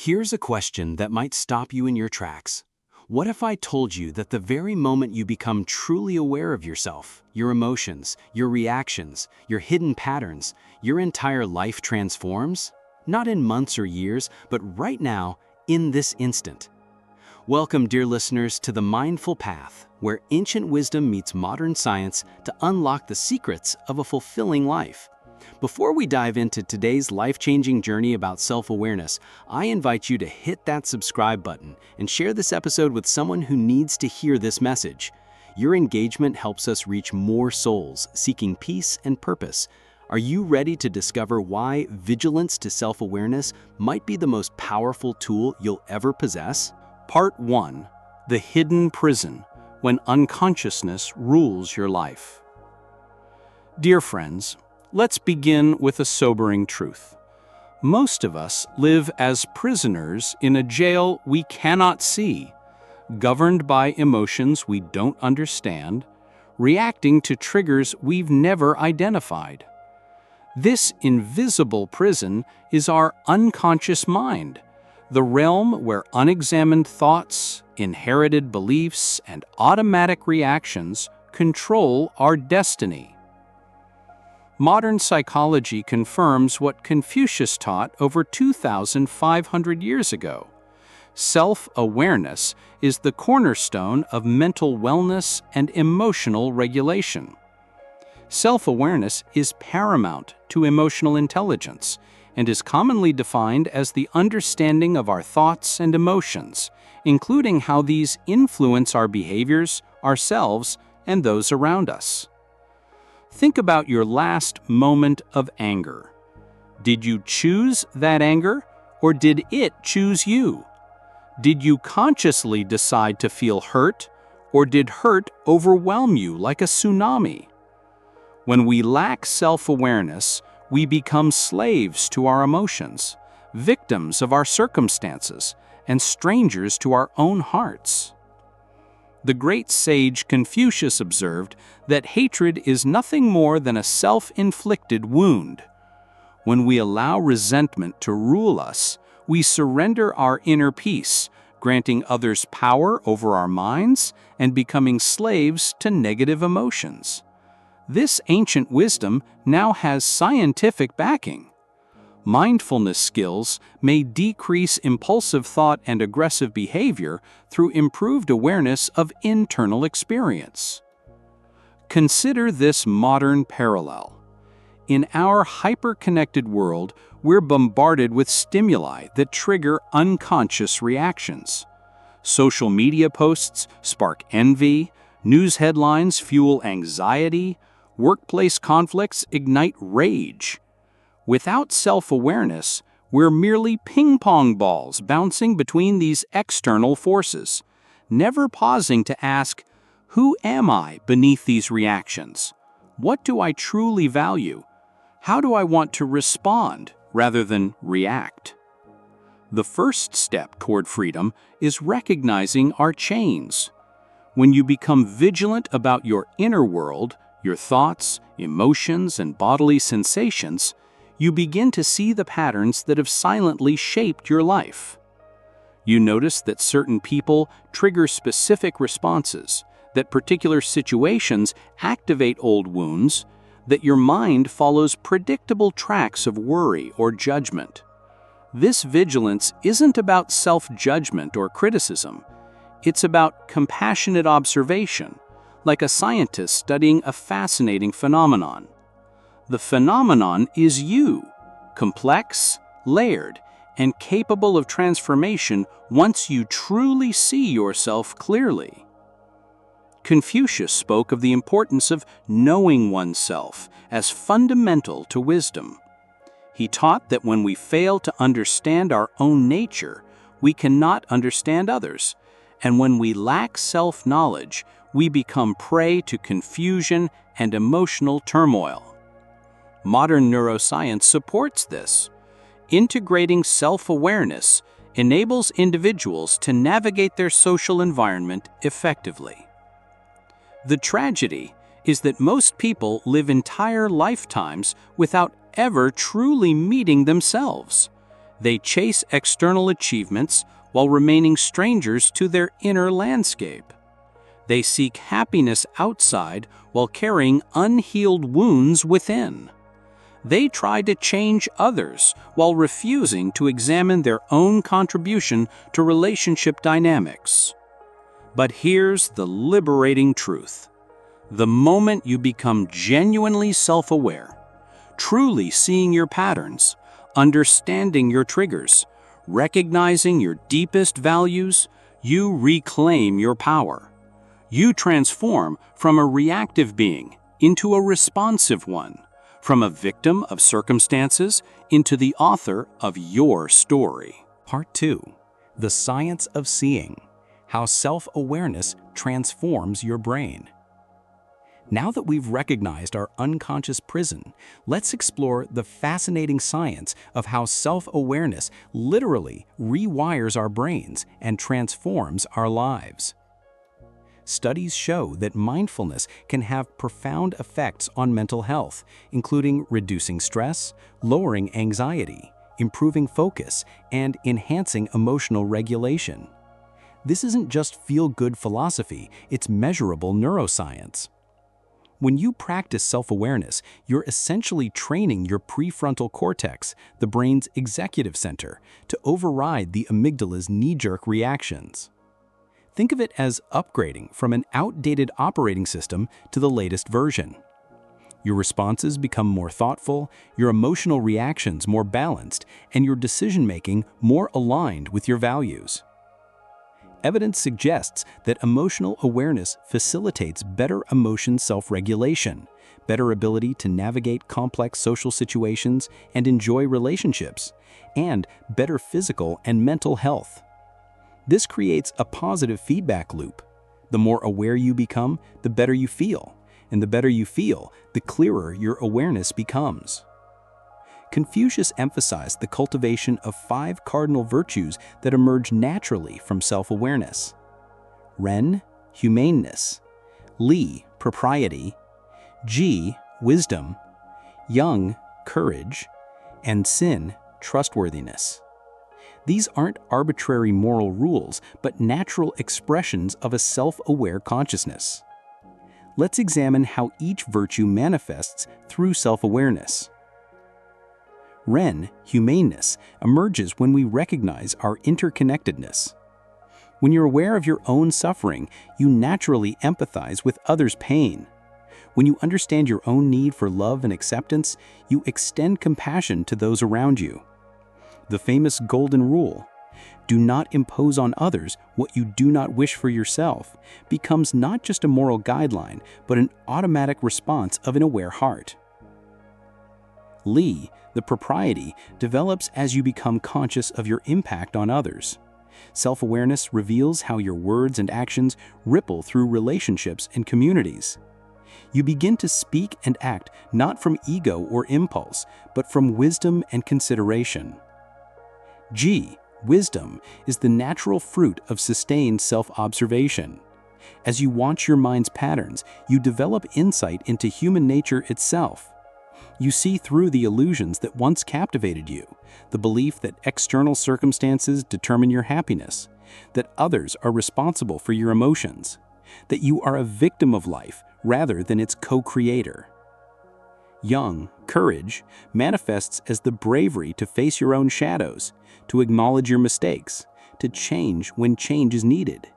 Here's a question that might stop you in your tracks. What if I told you that the very moment you become truly aware of yourself, your emotions, your reactions, your hidden patterns, your entire life transforms? Not in months or years, but right now, in this instant. Welcome, dear listeners, to the Mindful Path, where ancient wisdom meets modern science to unlock the secrets of a fulfilling life. Before we dive into today's life-changing journey about self-awareness, I invite you to hit that subscribe button and share this episode with someone who needs to hear this message. Your engagement helps us reach more souls seeking peace and purpose. Are you ready to discover why vigilance to self-awareness might be the most powerful tool you'll ever possess? Part 1. The Hidden Prison, when unconsciousness rules your life. Dear friends, let's begin with a sobering truth. Most of us live as prisoners in a jail we cannot see, governed by emotions we don't understand, reacting to triggers we've never identified. This invisible prison is our unconscious mind, the realm where unexamined thoughts, inherited beliefs, and automatic reactions control our destiny. Modern psychology confirms what Confucius taught over 2,500 years ago. Self-awareness is the cornerstone of mental wellness and emotional regulation. Self-awareness is paramount to emotional intelligence and is commonly defined as the understanding of our thoughts and emotions, including how these influence our behaviors, ourselves, and those around us. Think about your last moment of anger. Did you choose that anger, or did it choose you? Did you consciously decide to feel hurt, or did hurt overwhelm you like a tsunami? When we lack self-awareness, we become slaves to our emotions, victims of our circumstances, and strangers to our own hearts. The great sage Confucius observed that hatred is nothing more than a self-inflicted wound. When we allow resentment to rule us, we surrender our inner peace, granting others power over our minds and becoming slaves to negative emotions. This ancient wisdom now has scientific backing. Mindfulness skills may decrease impulsive thought and aggressive behavior through improved awareness of internal experience. Consider this modern parallel. In our hyper-connected world, we're bombarded with stimuli that trigger unconscious reactions. Social media posts spark envy, news headlines fuel anxiety, workplace conflicts ignite rage. Without self-awareness, we're merely ping-pong balls bouncing between these external forces, never pausing to ask, who am I beneath these reactions? What do I truly value? How do I want to respond rather than react? The first step toward freedom is recognizing our chains. When you become vigilant about your inner world, your thoughts, emotions, and bodily sensations, you begin to see the patterns that have silently shaped your life. You notice that certain people trigger specific responses, that particular situations activate old wounds, that your mind follows predictable tracks of worry or judgment. This vigilance isn't about self-judgment or criticism. It's about compassionate observation, like a scientist studying a fascinating phenomenon. The phenomenon is you, complex, layered, and capable of transformation once you truly see yourself clearly. Confucius spoke of the importance of knowing oneself as fundamental to wisdom. He taught that when we fail to understand our own nature, we cannot understand others, and when we lack self-knowledge, we become prey to confusion and emotional turmoil. Modern neuroscience supports this. Integrating self-awareness enables individuals to navigate their social environment effectively. The tragedy is that most people live entire lifetimes without ever truly meeting themselves. They chase external achievements while remaining strangers to their inner landscape. They seek happiness outside while carrying unhealed wounds within. They try to change others while refusing to examine their own contribution to relationship dynamics. But here's the liberating truth. The moment you become genuinely self-aware, truly seeing your patterns, understanding your triggers, recognizing your deepest values, you reclaim your power. You transform from a reactive being into a responsive one, from a victim of circumstances into the author of your story. Part 2. The Science of Seeing. How Self-Awareness Transforms Your Brain. Now that we've recognized our unconscious prison, let's explore the fascinating science of how self-awareness literally rewires our brains and transforms our lives. Studies show that mindfulness can have profound effects on mental health, including reducing stress, lowering anxiety, improving focus, and enhancing emotional regulation. This isn't just feel-good philosophy, it's measurable neuroscience. When you practice self-awareness, you're essentially training your prefrontal cortex, the brain's executive center, to override the amygdala's knee-jerk reactions. Think of it as upgrading from an outdated operating system to the latest version. Your responses become more thoughtful, your emotional reactions more balanced, and your decision-making more aligned with your values. Evidence suggests that emotional awareness facilitates better emotion self-regulation, better ability to navigate complex social situations and enjoy relationships, and better physical and mental health. This creates a positive feedback loop. The more aware you become, the better you feel, and the better you feel, the clearer your awareness becomes. Confucius emphasized the cultivation of 5 cardinal virtues that emerge naturally from self-awareness. Ren, humaneness; Li, propriety; Ji, wisdom; Yang, courage; and Sin, trustworthiness. These aren't arbitrary moral rules, but natural expressions of a self-aware consciousness. Let's examine how each virtue manifests through self-awareness. Ren, humaneness, emerges when we recognize our interconnectedness. When you're aware of your own suffering, you naturally empathize with others' pain. When you understand your own need for love and acceptance, you extend compassion to those around you. The famous golden rule, "Do not impose on others what you do not wish for yourself," becomes not just a moral guideline, but an automatic response of an aware heart. Li, the propriety, develops as you become conscious of your impact on others. Self-awareness reveals how your words and actions ripple through relationships and communities. You begin to speak and act not from ego or impulse, but from wisdom and consideration. Ji, wisdom, is the natural fruit of sustained self-observation. As you watch your mind's patterns, you develop insight into human nature itself. You see through the illusions that once captivated you, the belief that external circumstances determine your happiness, that others are responsible for your emotions, that you are a victim of life rather than its co-creator. Yang, courage, manifests as the bravery to face your own shadows, to acknowledge your mistakes, to change when change is needed.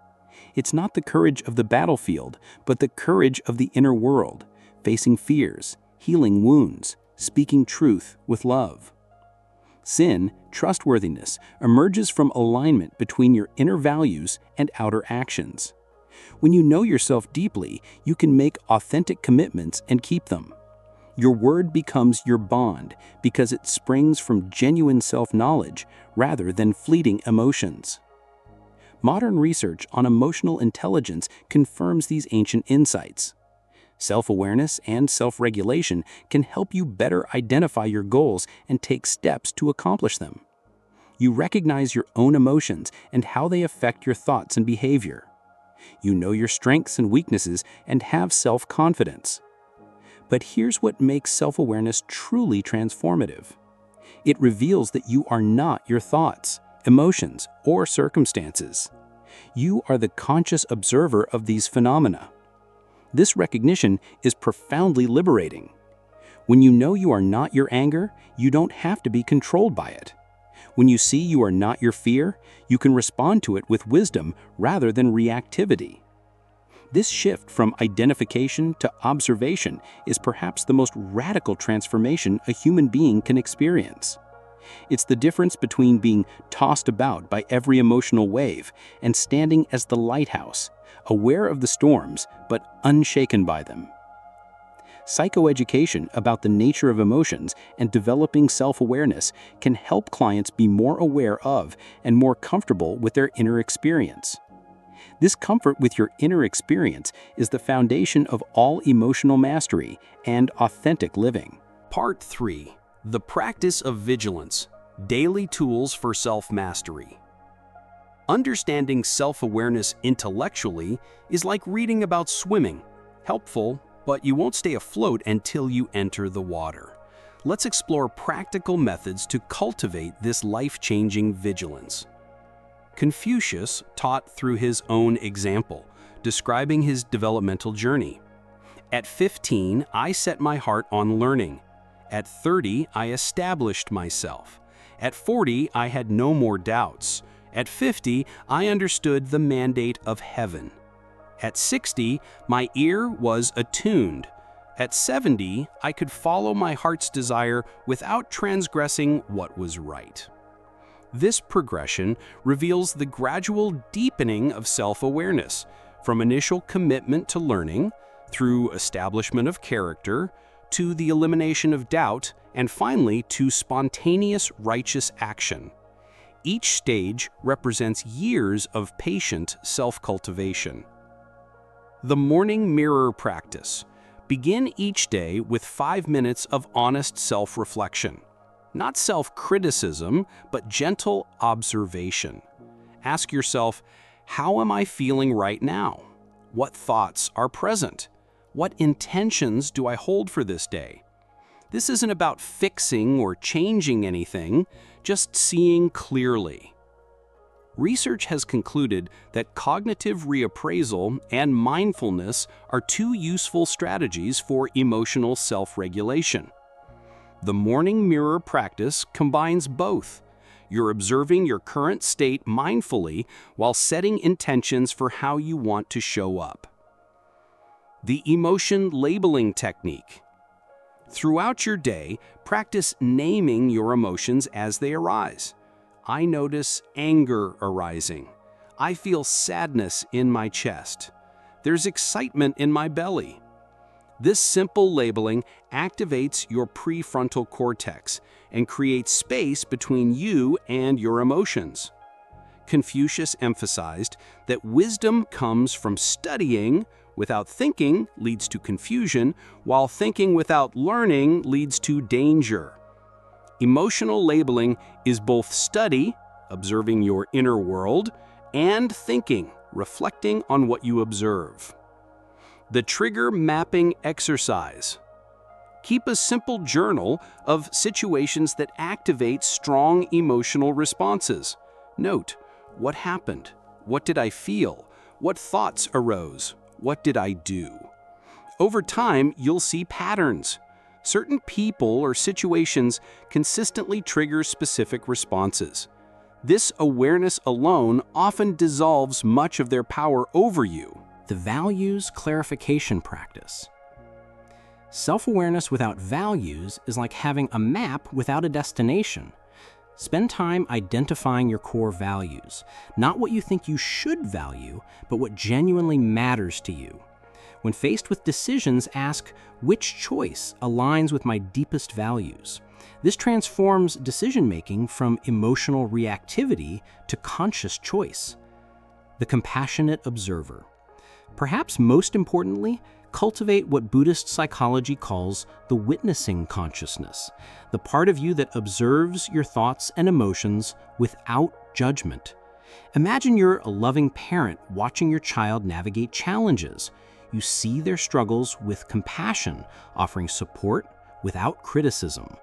It's not the courage of the battlefield, but the courage of the inner world, facing fears, healing wounds, speaking truth with love. Sin, trustworthiness, emerges from alignment between your inner values and outer actions. When you know yourself deeply, you can make authentic commitments and keep them. Your word becomes your bond because it springs from genuine self-knowledge rather than fleeting emotions. Modern research on emotional intelligence confirms these ancient insights. Self-awareness and self-regulation can help you better identify your goals and take steps to accomplish them. You recognize your own emotions and how they affect your thoughts and behavior. You know your strengths and weaknesses and have self-confidence. But here's what makes self-awareness truly transformative. It reveals that you are not your thoughts, emotions, or circumstances. You are the conscious observer of these phenomena. This recognition is profoundly liberating. When you know you are not your anger, you don't have to be controlled by it. When you see you are not your fear, you can respond to it with wisdom rather than reactivity. This shift from identification to observation is perhaps the most radical transformation a human being can experience. It's the difference between being tossed about by every emotional wave and standing as the lighthouse, aware of the storms but unshaken by them. Psychoeducation about the nature of emotions and developing self-awareness can help clients be more aware of and more comfortable with their inner experience. This comfort with your inner experience is the foundation of all emotional mastery and authentic living. Part 3. The Practice of Vigilance. Daily Tools for Self-Mastery. Understanding self-awareness intellectually is like reading about swimming. Helpful, but you won't stay afloat until you enter the water. Let's explore practical methods to cultivate this life-changing vigilance. Confucius taught through his own example, describing his developmental journey. At 15, I set my heart on learning. At 30, I established myself. At 40, I had no more doubts. At 50, I understood the mandate of heaven. At 60, my ear was attuned. At 70, I could follow my heart's desire without transgressing what was right. This progression reveals the gradual deepening of self-awareness, from initial commitment to learning, through establishment of character, to the elimination of doubt, and finally to spontaneous righteous action. Each stage represents years of patient self-cultivation. The morning mirror practice. Begin each day with 5 minutes of honest self-reflection. Not self-criticism, but gentle observation. Ask yourself, how am I feeling right now? What thoughts are present? What intentions do I hold for this day? This isn't about fixing or changing anything, just seeing clearly. Research has concluded that cognitive reappraisal and mindfulness are 2 useful strategies for emotional self-regulation. The morning mirror practice combines both. You're observing your current state mindfully while setting intentions for how you want to show up. The emotion labeling technique. Throughout your day, practice naming your emotions as they arise. I notice anger arising. I feel sadness in my chest. There's excitement in my belly. This simple labeling activates your prefrontal cortex and creates space between you and your emotions. Confucius emphasized that wisdom comes from studying. Without thinking leads to confusion, while thinking without learning leads to danger. Emotional labeling is both study, observing your inner world, and thinking, reflecting on what you observe. The trigger mapping exercise. Keep a simple journal of situations that activate strong emotional responses. Note, what happened? What did I feel? What thoughts arose? What did I do? Over time, you'll see patterns. Certain people or situations consistently trigger specific responses. This awareness alone often dissolves much of their power over you. The values clarification practice. Self-awareness without values is like having a map without a destination. Spend time identifying your core values, not what you think you should value, but what genuinely matters to you. When faced with decisions, ask, which choice aligns with my deepest values? This transforms decision-making from emotional reactivity to conscious choice. The compassionate observer. Perhaps most importantly, cultivate what Buddhist psychology calls the witnessing consciousness, the part of you that observes your thoughts and emotions without judgment. Imagine you're a loving parent watching your child navigate challenges. You see their struggles with compassion, offering support without criticism.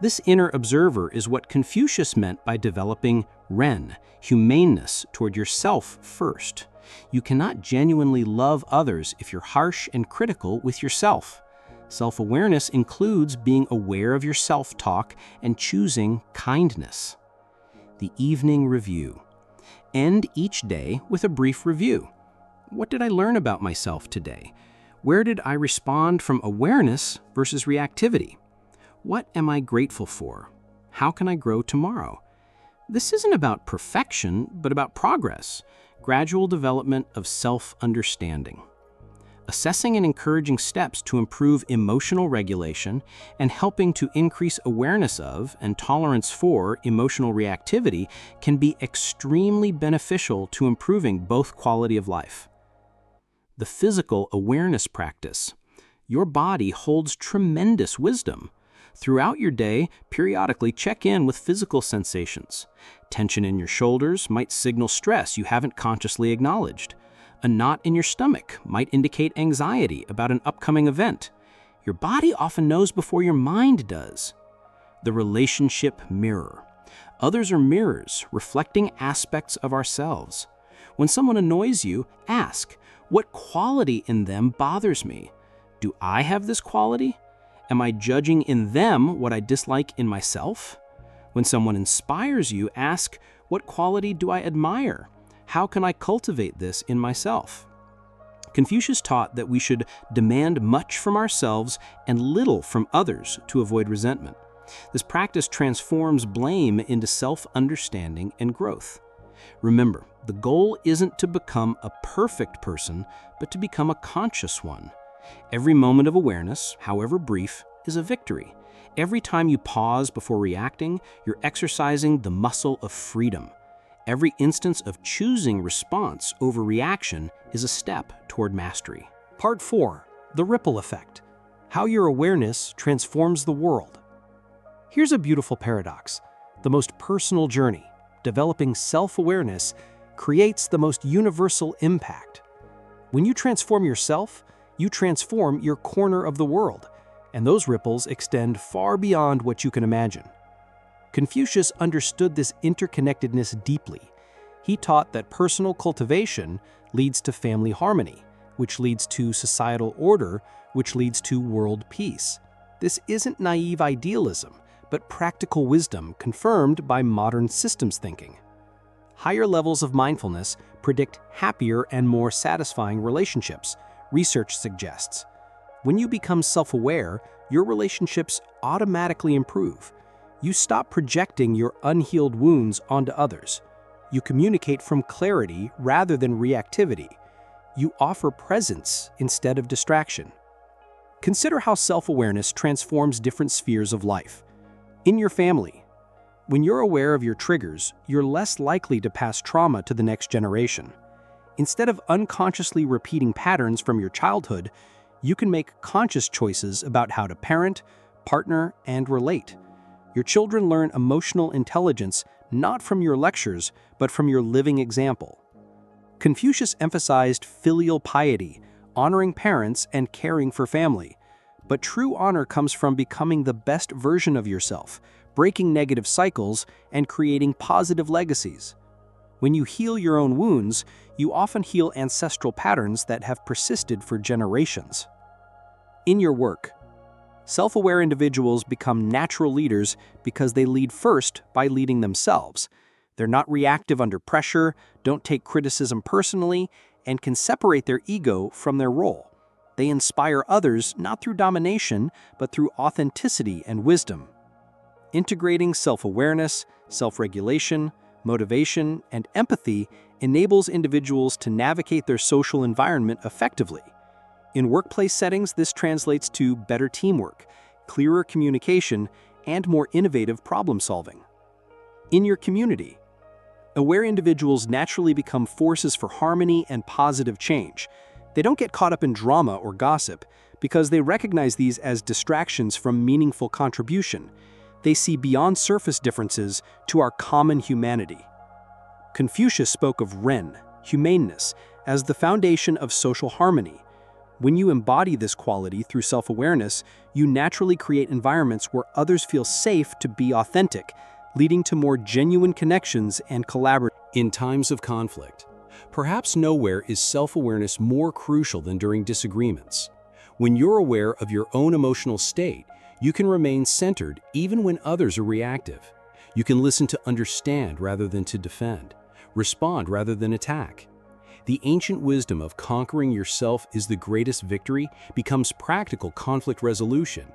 This inner observer is what Confucius meant by developing ren, humaneness toward yourself first. You cannot genuinely love others if you're harsh and critical with yourself. Self-awareness includes being aware of your self-talk and choosing kindness. The evening review. End each day with a brief review. What did I learn about myself today? Where did I respond from awareness versus reactivity? What am I grateful for? How can I grow tomorrow? This isn't about perfection, but about progress, gradual development of self-understanding. Assessing and encouraging steps to improve emotional regulation and helping to increase awareness of and tolerance for emotional reactivity can be extremely beneficial to improving both quality of life. The physical awareness practice. Your body holds tremendous wisdom. Throughout your day, periodically check in with physical sensations. Tension in your shoulders might signal stress you haven't consciously acknowledged. A knot in your stomach might indicate anxiety about an upcoming event. Your body often knows before your mind does. The relationship mirror. Others are mirrors, reflecting aspects of ourselves. When someone annoys you, ask, what quality in them bothers me? Do I have this quality? Am I judging in them what I dislike in myself? When someone inspires you, ask, what quality do I admire? How can I cultivate this in myself? Confucius taught that we should demand much from ourselves and little from others to avoid resentment. This practice transforms blame into self-understanding and growth. Remember, the goal isn't to become a perfect person, but to become a conscious one. Every moment of awareness, however brief, is a victory. Every time you pause before reacting, you're exercising the muscle of freedom. Every instance of choosing response over reaction is a step toward mastery. Part 4. The Ripple Effect. How your awareness transforms the world. Here's a beautiful paradox. The most personal journey, developing self-awareness, creates the most universal impact. When you transform yourself, you transform your corner of the world, and those ripples extend far beyond what you can imagine. Confucius understood this interconnectedness deeply. He taught that personal cultivation leads to family harmony, which leads to societal order, which leads to world peace. This isn't naive idealism, but practical wisdom confirmed by modern systems thinking. Higher levels of mindfulness predict happier and more satisfying relationships, research suggests. When you become self-aware, your relationships automatically improve. You stop projecting your unhealed wounds onto others. You communicate from clarity rather than reactivity. You offer presence instead of distraction. Consider how self-awareness transforms different spheres of life. In your family, when you're aware of your triggers, you're less likely to pass trauma to the next generation. Instead of unconsciously repeating patterns from your childhood, you can make conscious choices about how to parent, partner, and relate. Your children learn emotional intelligence not from your lectures, but from your living example. Confucius emphasized filial piety, honoring parents and caring for family. But true honor comes from becoming the best version of yourself, breaking negative cycles, and creating positive legacies. When you heal your own wounds, you often heal ancestral patterns that have persisted for generations. In your work, self-aware individuals become natural leaders because they lead first by leading themselves. They're not reactive under pressure, don't take criticism personally, and can separate their ego from their role. They inspire others not through domination, but through authenticity and wisdom. Integrating self-awareness, self-regulation, motivation, and empathy enables individuals to navigate their social environment effectively. In workplace settings, this translates to better teamwork, clearer communication, and more innovative problem-solving. In your community, aware individuals naturally become forces for harmony and positive change. They don't get caught up in drama or gossip because they recognize these as distractions from meaningful contribution. They see beyond surface differences to our common humanity. Confucius spoke of ren, humaneness, as the foundation of social harmony. When you embody this quality through self-awareness, you naturally create environments where others feel safe to be authentic, leading to more genuine connections and collaboration. In times of conflict, perhaps nowhere is self-awareness more crucial than during disagreements. When you're aware of your own emotional state, you can remain centered even when others are reactive. You can listen to understand rather than to defend, respond rather than attack. The ancient wisdom of conquering yourself is the greatest victory becomes practical conflict resolution.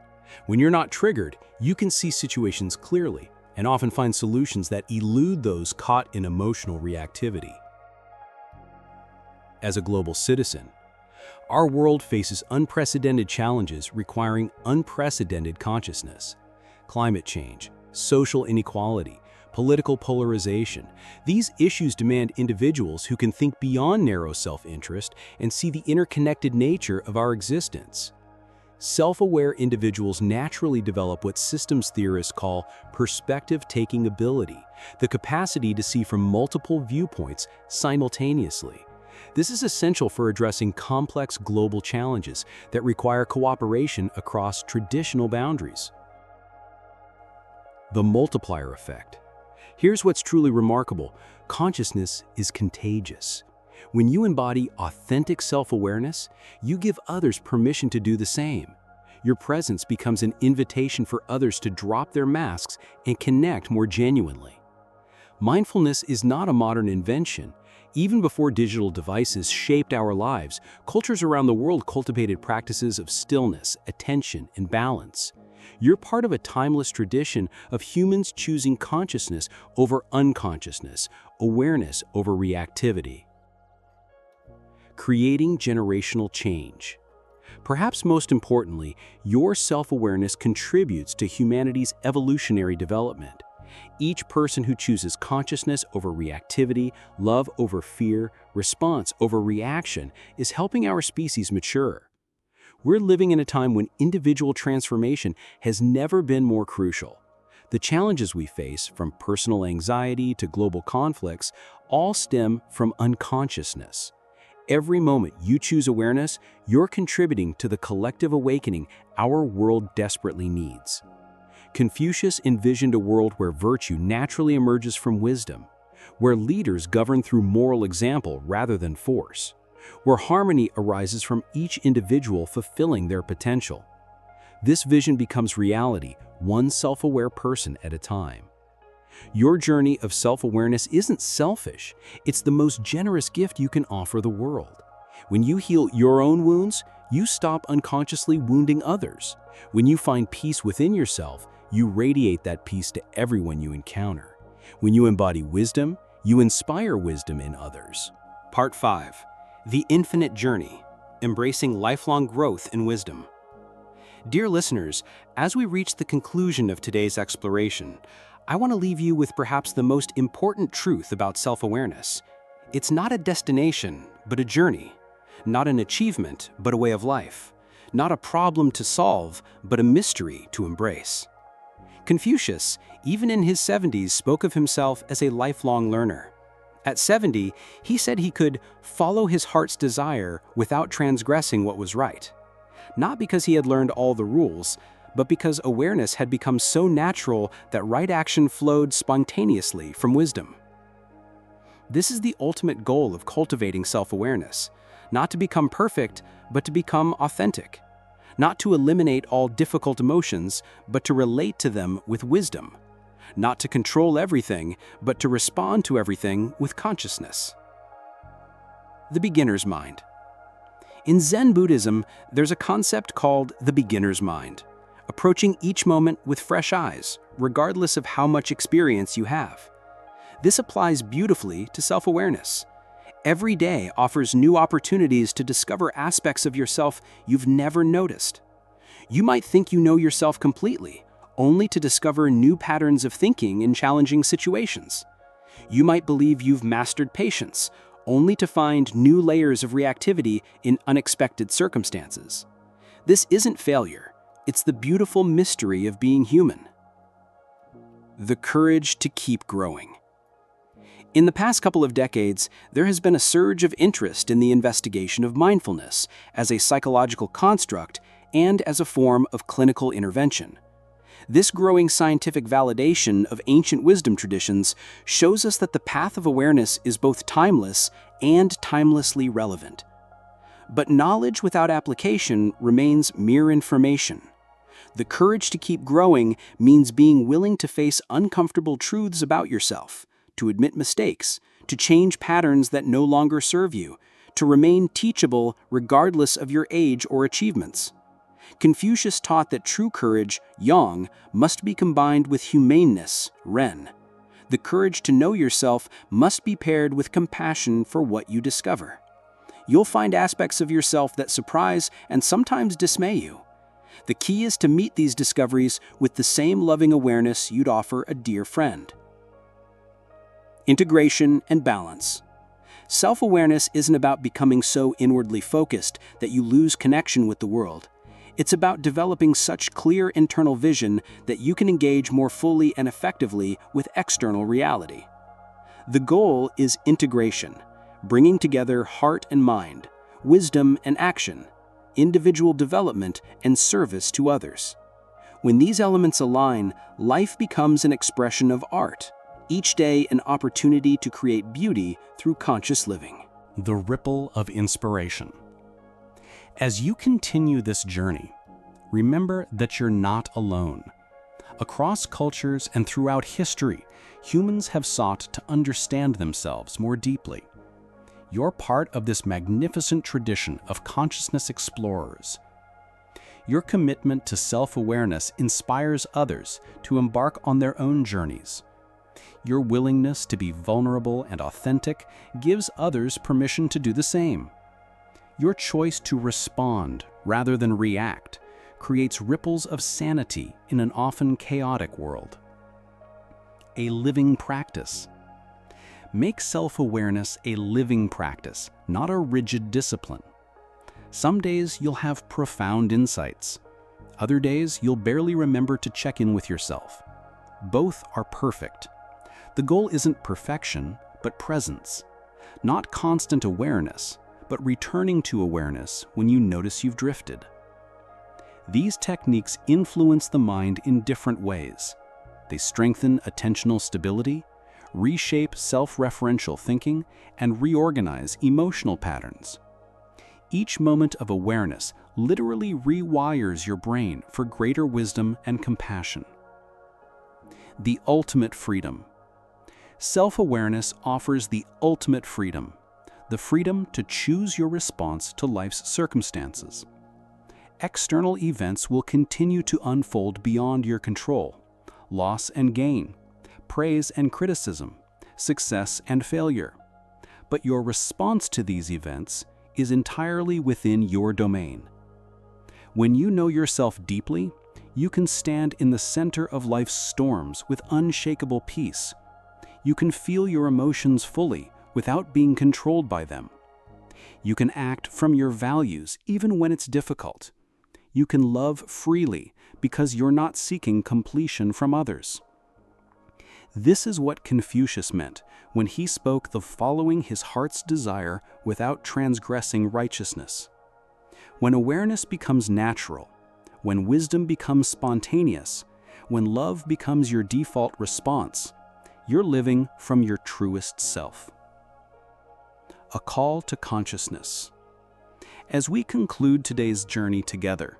When you're not triggered, you can see situations clearly and often find solutions that elude those caught in emotional reactivity. As a global citizen, our world faces unprecedented challenges requiring unprecedented consciousness. Climate change, social inequality, political polarization. These issues demand individuals who can think beyond narrow self-interest and see the interconnected nature of our existence. Self-aware individuals naturally develop what systems theorists call perspective-taking ability, the capacity to see from multiple viewpoints simultaneously. This is essential for addressing complex global challenges that require cooperation across traditional boundaries. The multiplier effect. Here's what's truly remarkable. Consciousness is contagious. When you embody authentic self-awareness, you give others permission to do the same. Your presence becomes an invitation for others to drop their masks and connect more genuinely. Mindfulness is not a modern invention. Even before digital devices shaped our lives, cultures around the world cultivated practices of stillness, attention, and balance. You're part of a timeless tradition of humans choosing consciousness over unconsciousness, awareness over reactivity. Creating generational change. Perhaps most importantly, your self-awareness contributes to humanity's evolutionary development. Each person who chooses consciousness over reactivity, love over fear, response over reaction is helping our species mature. We're living in a time when individual transformation has never been more crucial. The challenges we face, from personal anxiety to global conflicts, all stem from unconsciousness. Every moment you choose awareness, you're contributing to the collective awakening our world desperately needs. Confucius envisioned a world where virtue naturally emerges from wisdom, where leaders govern through moral example rather than force, where harmony arises from each individual fulfilling their potential. This vision becomes reality, one self-aware person at a time. Your journey of self-awareness isn't selfish. It's the most generous gift you can offer the world. When you heal your own wounds, you stop unconsciously wounding others. When you find peace within yourself, you radiate that peace to everyone you encounter. When you embody wisdom, you inspire wisdom in others. Part 5. The Infinite Journey, Embracing Lifelong Growth in Wisdom. Dear listeners, as we reach the conclusion of today's exploration, I want to leave you with perhaps the most important truth about self-awareness. It's not a destination, but a journey. Not an achievement, but a way of life. Not a problem to solve, but a mystery to embrace. Confucius, even in his 70s, spoke of himself as a lifelong learner. At 70, he said he could follow his heart's desire without transgressing what was right. Not because he had learned all the rules, but because awareness had become so natural that right action flowed spontaneously from wisdom. This is the ultimate goal of cultivating self-awareness, not to become perfect, but to become authentic. Not to eliminate all difficult emotions, but to relate to them with wisdom. Not to control everything, but to respond to everything with consciousness. The beginner's mind. In Zen Buddhism, there's a concept called the beginner's mind, approaching each moment with fresh eyes, regardless of how much experience you have. This applies beautifully to self-awareness. Every day offers new opportunities to discover aspects of yourself you've never noticed. You might think you know yourself completely, only to discover new patterns of thinking in challenging situations. You might believe you've mastered patience, only to find new layers of reactivity in unexpected circumstances. This isn't failure, it's the beautiful mystery of being human. The courage to keep growing. In the past couple of decades, there has been a surge of interest in the investigation of mindfulness as a psychological construct and as a form of clinical intervention. This growing scientific validation of ancient wisdom traditions shows us that the path of awareness is both timeless and timelessly relevant. But knowledge without application remains mere information. The courage to keep growing means being willing to face uncomfortable truths about yourself, to admit mistakes, to change patterns that no longer serve you, to remain teachable regardless of your age or achievements. Confucius taught that true courage, yang, must be combined with humaneness, ren. The courage to know yourself must be paired with compassion for what you discover. You'll find aspects of yourself that surprise and sometimes dismay you. The key is to meet these discoveries with the same loving awareness you'd offer a dear friend. Integration and balance. Self-awareness isn't about becoming so inwardly focused that you lose connection with the world. It's about developing such clear internal vision that you can engage more fully and effectively with external reality. The goal is integration, bringing together heart and mind, wisdom and action, individual development and service to others. When these elements align, life becomes an expression of art, each day an opportunity to create beauty through conscious living. The ripple of inspiration. As you continue this journey, remember that you're not alone. Across cultures and throughout history, humans have sought to understand themselves more deeply. You're part of this magnificent tradition of consciousness explorers. Your commitment to self-awareness inspires others to embark on their own journeys. Your willingness to be vulnerable and authentic gives others permission to do the same. Your choice to respond rather than react creates ripples of sanity in an often chaotic world. A living practice. Make self-awareness a living practice, not a rigid discipline. Some days you'll have profound insights. Other days you'll barely remember to check in with yourself. Both are perfect. The goal isn't perfection, but presence. Not constant awareness, but returning to awareness when you notice you've drifted. These techniques influence the mind in different ways. They strengthen attentional stability, reshape self-referential thinking, and reorganize emotional patterns. Each moment of awareness literally rewires your brain for greater wisdom and compassion. The ultimate freedom. Self-awareness offers the ultimate freedom, the freedom to choose your response to life's circumstances. External events will continue to unfold beyond your control. Loss and gain, praise and criticism, success and failure. But your response to these events is entirely within your domain. When you know yourself deeply, you can stand in the center of life's storms with unshakable peace. You can feel your emotions fully without being controlled by them. You can act from your values even when it's difficult. You can love freely because you're not seeking completion from others. This is what Confucius meant when he spoke the following his heart's desire without transgressing righteousness. When awareness becomes natural, when wisdom becomes spontaneous, when love becomes your default response, you're living from your truest self. A call to consciousness. As we conclude today's journey together,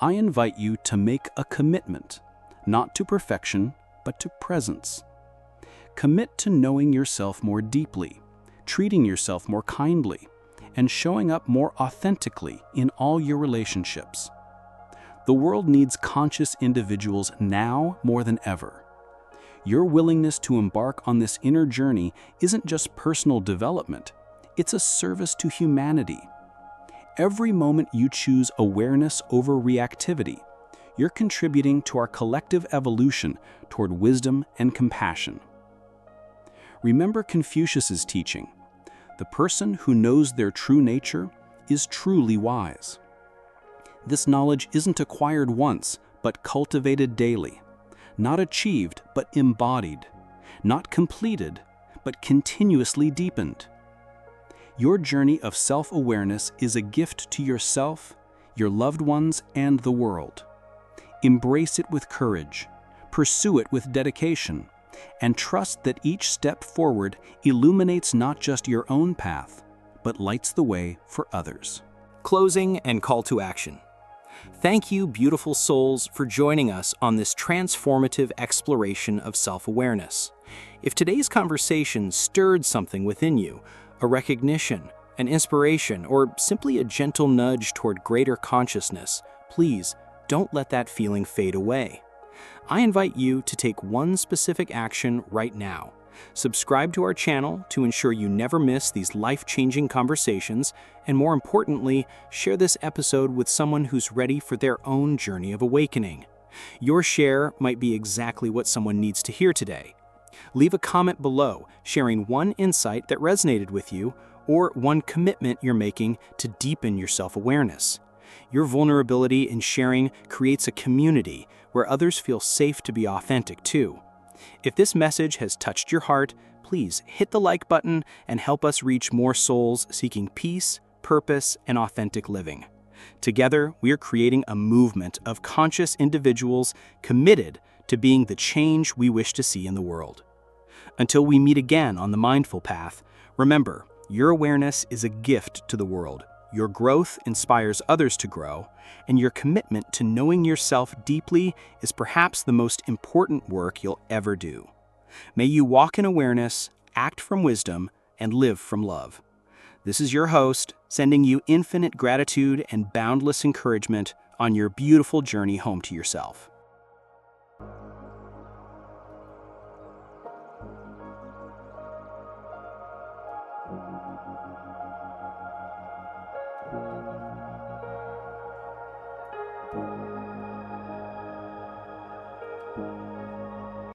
I invite you to make a commitment, not to perfection, but to presence. Commit to knowing yourself more deeply, treating yourself more kindly, and showing up more authentically in all your relationships. The world needs conscious individuals now more than ever. Your willingness to embark on this inner journey isn't just personal development, it's a service to humanity. Every moment you choose awareness over reactivity, you're contributing to our collective evolution toward wisdom and compassion. Remember Confucius's teaching: the person who knows their true nature is truly wise. This knowledge isn't acquired once, but cultivated daily. Not achieved, but embodied. Not completed, but continuously deepened. Your journey of self-awareness is a gift to yourself, your loved ones, and the world. Embrace it with courage, pursue it with dedication, and trust that each step forward illuminates not just your own path, but lights the way for others. Closing and call to action. Thank you, beautiful souls, for joining us on this transformative exploration of self-awareness. If today's conversation stirred something within you, a recognition, an inspiration, or simply a gentle nudge toward greater consciousness, please don't let that feeling fade away. I invite you to take one specific action right now. Subscribe to our channel to ensure you never miss these life-changing conversations, and more importantly, share this episode with someone who's ready for their own journey of awakening. Your share might be exactly what someone needs to hear today. Leave a comment below, sharing one insight that resonated with you or one commitment you're making to deepen your self-awareness. Your vulnerability in sharing creates a community where others feel safe to be authentic too. If this message has touched your heart, please hit the like button and help us reach more souls seeking peace, purpose, and authentic living. Together, we are creating a movement of conscious individuals committed to being the change we wish to see in the world. Until we meet again on the mindful path, remember, your awareness is a gift to the world. Your growth inspires others to grow, and your commitment to knowing yourself deeply is perhaps the most important work you'll ever do. May you walk in awareness, act from wisdom, and live from love. This is your host, sending you infinite gratitude and boundless encouragement on your beautiful journey home to yourself.